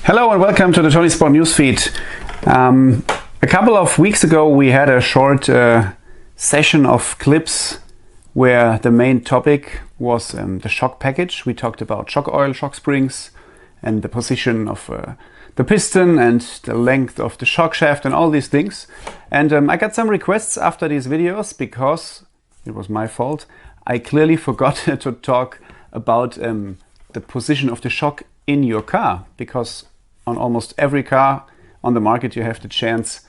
Hello and welcome to the ToniSport Newsfeed. A couple of weeks ago we had a short session of clips where the main topic was the shock package. We talked about shock oil, shock springs, and the position of the piston and the length of the shock shaft and all these things. And I got some requests after these videos because it was my fault. I clearly forgot to talk about the position of the shock in your car, because on almost every car on the market you have the chance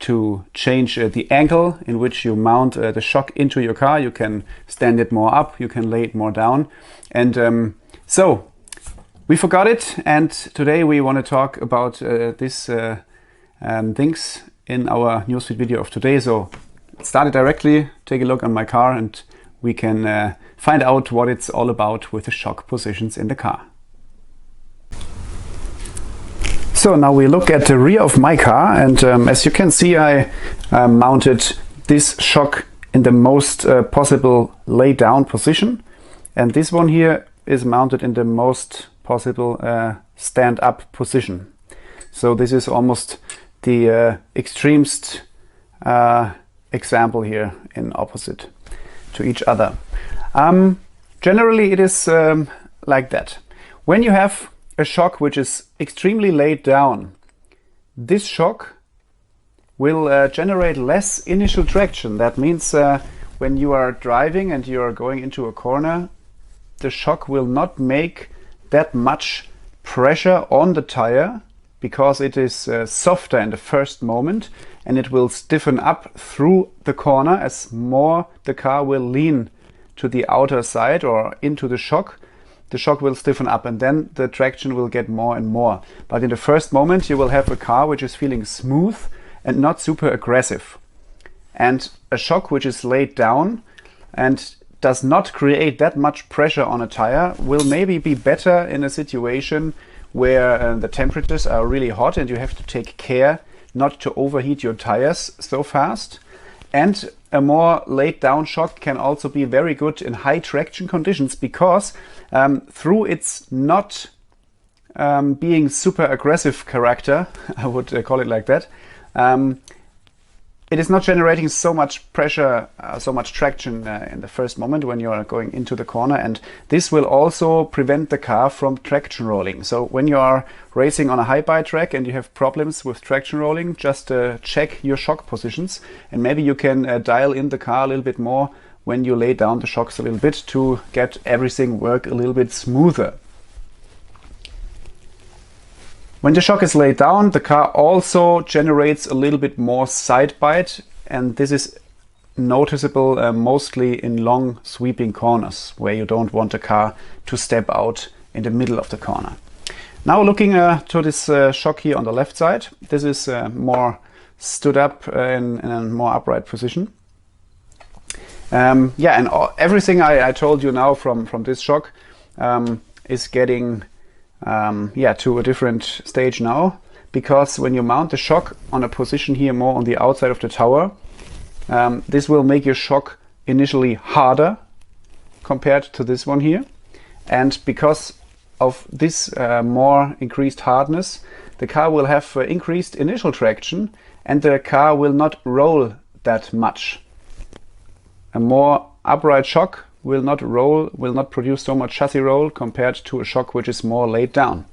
to change the angle in which you mount the shock into your car. You can stand it more up, you can lay it more down, and so we forgot it, and today we want to talk about these things in our newsfeed video of today. So start it directly, take a look on my car, and we can find out what it's all about with the shock positions in the car. So now we look at the rear of my car, and as you can see, I mounted this shock in the most possible lay down position, and this one here is mounted in the most possible stand up position. So this is almost the extremest example here in opposite to each other. Generally it is like that. When you have a shock which is extremely laid down, this shock will generate less initial traction. That means when you are driving and you are going into a corner, the shock will not make that much pressure on the tire because it is softer in the first moment, and it will stiffen up through the corner as more the car will lean to the outer side or into the shock. The shock will stiffen up, and then the traction will get more and more. But in the first moment you will have a car which is feeling smooth and not super aggressive. And a shock which is laid down and does not create that much pressure on a tire will maybe be better in a situation where the temperatures are really hot and you have to take care not to overheat your tires so fast. And a more laid down shock can also be very good in high traction conditions, because through its not being super aggressive character, I would call it like that, it is not generating so much pressure, so much traction in the first moment when you are going into the corner, and this will also prevent the car from traction rolling. So when you are racing on a high-bi track and you have problems with traction rolling, just check your shock positions, and maybe you can dial in the car a little bit more when you lay down the shocks a little bit to get everything work a little bit smoother. When the shock is laid down, the car also generates a little bit more side bite, and this is noticeable mostly in long sweeping corners where you don't want the car to step out in the middle of the corner. Now looking to this shock here on the left side, this is more stood up in a more upright position. Yeah, and everything I told you now from this shock is getting to a different stage now, because when you mount the shock on a position here more on the outside of the tower, this will make your shock initially harder compared to this one here, and because of this more increased hardness, the car will have increased initial traction and the car will not roll that much. A more upright shock will not roll, will not produce so much chassis roll compared to a shock which is more laid down.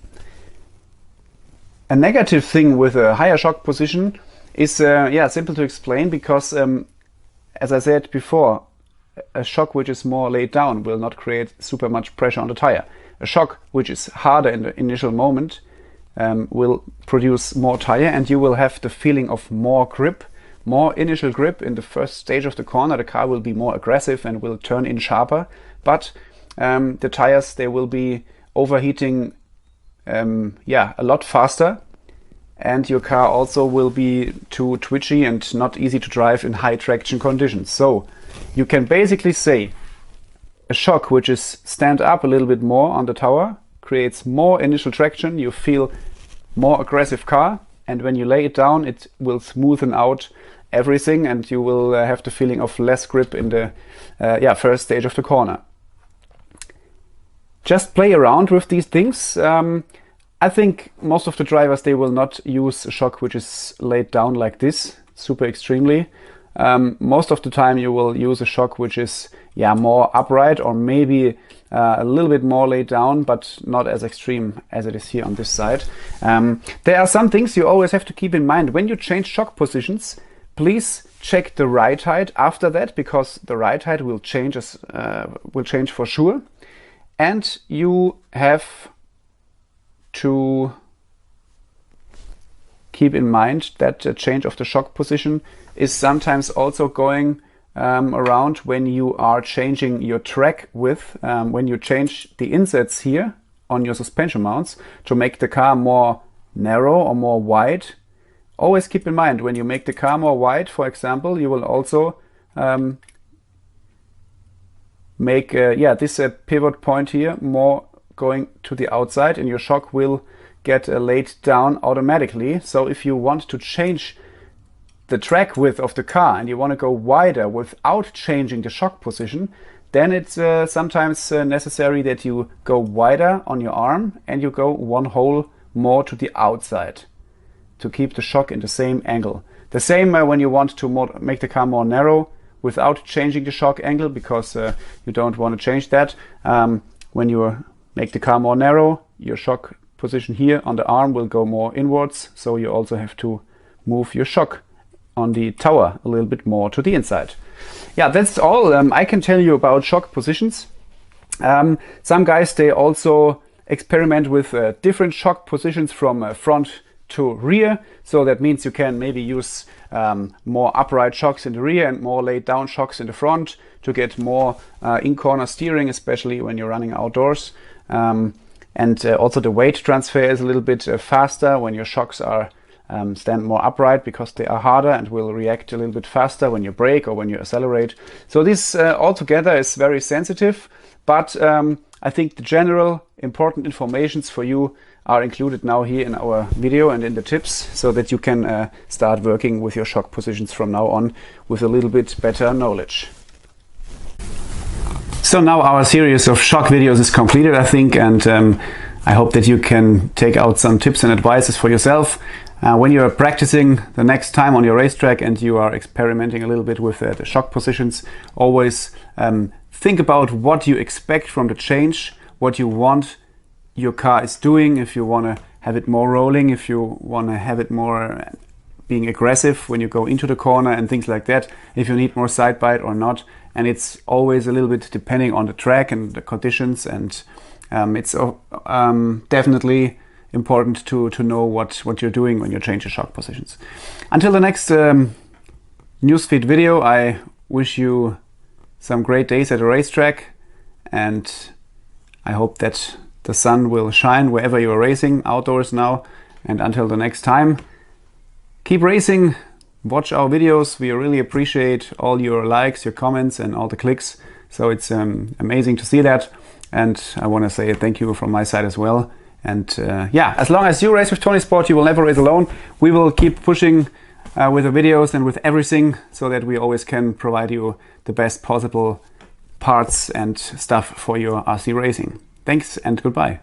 A negative thing with a higher shock position is simple to explain, because as I said before, a shock which is more laid down will not create super much pressure on the tire. A shock which is harder in the initial moment will produce more tire, and you will have the feeling of more grip, more initial grip in the first stage of the corner. The car will be more aggressive and will turn in sharper, but the tires, they will be overheating a lot faster, and your car also will be too twitchy and not easy to drive in high traction conditions. So you can basically say a shock which is stand up a little bit more on the tower creates more initial traction, you feel more aggressive car, and when you lay it down it will smoothen out everything, and you will have the feeling of less grip in the first stage of the corner. Just play around with these things. I think most of the drivers, they will not use a shock which is laid down like this, super extremely. Most of the time you will use a shock which is more upright, or maybe a little bit more laid down, but not as extreme as it is here on this side. There are some things you always have to keep in mind when you change shock positions. Please check the ride height after that, because the ride height will change for sure. And you have to keep in mind that the change of the shock position is sometimes also going around when you are changing your track width, when you change the insets here on your suspension mounts to make the car more narrow or more wide. Always keep in mind, when you make the car more wide, for example, you will also make this pivot point here more going to the outside, and your shock will get laid down automatically. So if you want to change the track width of the car and you want to go wider without changing the shock position, then it's sometimes necessary that you go wider on your arm and you go one hole more to the outside to keep the shock in the same angle. The same when you want to make the car more narrow without changing the shock angle, because you don't want to change that. When you make the car more narrow, your shock position here on the arm will go more inwards, so you also have to move your shock on the tower a little bit more to the inside. Yeah, that's all I can tell you about shock positions. Some guys, they also experiment with different shock positions from front to rear. So that means you can maybe use more upright shocks in the rear and more laid down shocks in the front to get more in-corner steering, especially when you're running outdoors. And also the weight transfer is a little bit faster when your shocks are stand more upright, because they are harder and will react a little bit faster when you brake or when you accelerate. So this altogether is very sensitive, but I think the general important informations for you are included now here in our video and in the tips, so that you can start working with your shock positions from now on with a little bit better knowledge. So now our series of shock videos is completed, I think, and I hope that you can take out some tips and advices for yourself. When you are practicing the next time on your racetrack and you are experimenting a little bit with the shock positions, always think about what you expect from the change, what you want your car is doing, if you want to have it more rolling, if you want to have it more being aggressive when you go into the corner and things like that, if you need more side bite or not. And it's always a little bit depending on the track and the conditions, and it's definitely important to know what you're doing when you change your shock positions. Until the next newsfeed video, I wish you some great days at the racetrack, and I hope that the sun will shine wherever you're racing outdoors now. And until the next time, keep racing, watch our videos. We really appreciate all your likes, your comments and all the clicks. So it's amazing to see that. And I want to say thank you from my side as well. And as long as you race with ToniSport, you will never race alone. We will keep pushing with the videos and with everything, so that we always can provide you the best possible parts and stuff for your RC racing. Thanks and goodbye.